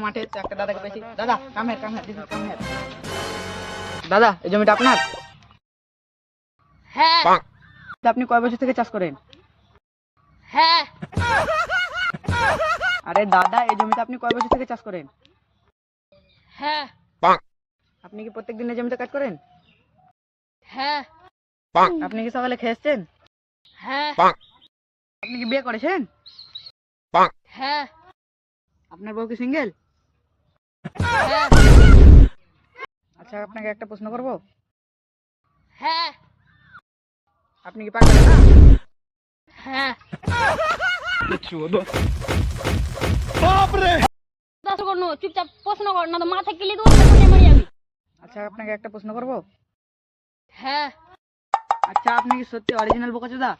মাঠে একটা দাদাকে পেয়েছি। দাদা কামের কামের কামের দাদা, এই জমিটা আপনার? হ্যাঁ। আপনি কয় বছর থেকে চাষ করেন? হ্যাঁ। আরে দাদা, এই জমিটা আপনি কয় বছর থেকে চাষ করেন? হ্যাঁ। আপনি কি প্রত্যেক দিন এই জমিতে কাজ করেন? হ্যাঁ। আপনি কি সকালে খেয়েছেন? হ্যাঁ। আপনি কি বিয়ে করেছেন? হ্যাঁ। আপনার বউ কি সিঙ্গেল? হ্যাঁ। আচ্ছা, আপনাকে একটা প্রশ্ন করব। হ্যাঁ। আপনি কি পাগল না? হ্যাঁ। চুপচাপ প্রশ্ন কর, না তো মাথা কিলি দেবো, মারি যাবি। আচ্ছা, আপনাকে একটা প্রশ্ন করব। হ্যাঁ। আচ্ছা, আপনি কি সত্যি অরিজিনাল বোকাচোদা?